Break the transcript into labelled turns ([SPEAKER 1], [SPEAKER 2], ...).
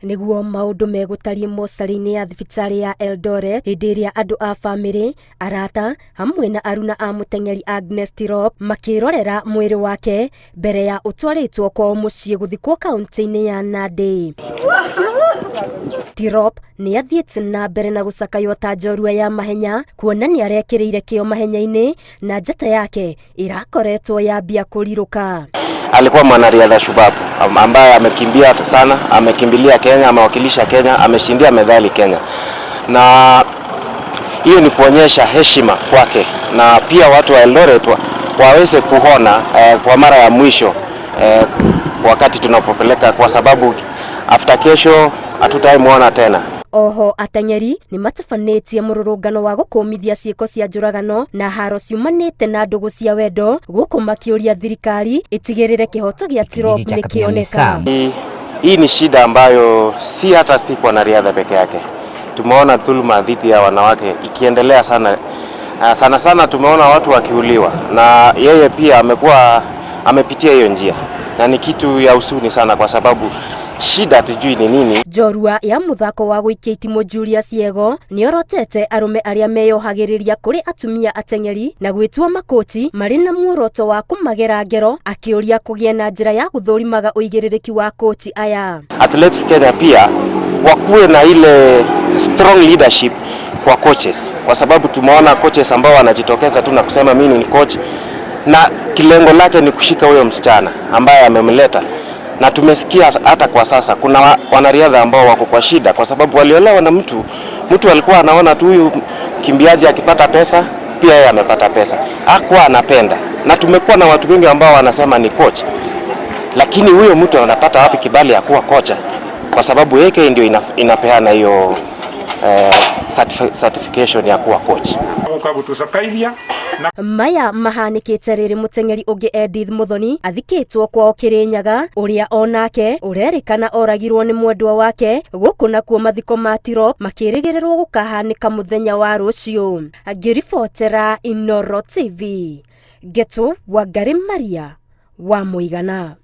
[SPEAKER 1] Niguo maundu megutarie mocarĩ-inĩ ya thibitarĩ ya Eldoret hĩndĩ ĩrĩa andũ a bamĩrĩ, arata hamwe na aruna a mũteng'eri Agnes Tirop makĩrorera mwĩrĩ wake mbere ya ũtwarĩtwo kwao mũciĩ gũthikwo kaunti-inĩ ya Nandi. Tirop nĩ athiĩte na mbere na gũcakaywo ta njorua ya mahenya, kuona nĩ arekĩrĩire kĩo mahenya-inĩ na njata yake ĩrakoretwo yambia kũrirũka.
[SPEAKER 2] Alikuwa mwanariadha shupavu ambaye amekimbia sana, amekimbilia Kenya, amewakilisha Kenya, ameshindia medali Kenya. Na hiyo ni kuonyesha heshima kwake, na pia watu wa Eldoret waweze kuona kwa mara ya mwisho wakati tunapopeleka, kwa sababu after kesho hatutamuona tena.
[SPEAKER 1] Oho ateng'eri nĩ matabanĩtie mũrũrũngano wa gũkũmithia ciĩko cia njũragano na haro ciumanĩte na ndũgũ cia wendo, gũkũ makĩũria thirikari ĩtigĩrĩre kĩhoto gĩa Tirop nĩ kĩoneka.
[SPEAKER 2] Hii ni shida ambayo si hata si kwa wanariadha peke yake. Tumeona dhuluma dhidi ya wanawake ikiendelea sana. Sana sana tumeona watu wakiuliwa, na yeye pia amepitia hiyo njia, na ni kitu ya huzuni sana kwa sababu shida tujui ni nini.
[SPEAKER 1] Njorua ya muthako wa gũikia itimũ Julius Yego nĩ orotete arũme arĩa meyohagĩrĩria kũrĩ atumia ateng'eri na gwĩtua makochi marĩ na muoroto wa kũmagera ngero, akĩũria kũgĩa na njĩra ya gũthũrimaga ũigĩrĩrĩki wa kochi aya.
[SPEAKER 2] Athletes Kenya pia wakuwe na ile strong leadership kwa coaches, kwa sababu tumeona coaches ambao wanajitokeza tu na kusema mimi ni coach, na kilengo lake ni kushika huyo msichana ambaye amemleta. Na tumesikia hata kwa sasa kuna wanariadha ambao wako kwa shida kwa sababu waliolewa na mtu alikuwa anaona tu huyu kimbiaji akipata pesa pia yeye amepata pesa, hakuwa anapenda. Na tumekuwa na watu wengi ambao wanasema ni coach, lakini huyo mtu anapata wapi kibali ya kuwa kocha? Kwa sababu yake ndio inapeana hiyo certification ya kuwa coach.
[SPEAKER 1] Maya mahanĩkĩte rĩrĩ mũteng'eri ũngĩ Edith Muthoni athikĩtwo kwao Kĩrĩnyaga, ũrĩa onake ũrerĩkana oragirwo nĩ mwendwa wake, gũkũ nakuo mathiko ma Tirop makĩrĩgĩrĩrwo gũkahanĩka mũthenya wa rũciũ. Ngĩribotera Inooro TV, Geto Wangari Maria wa Mũigana.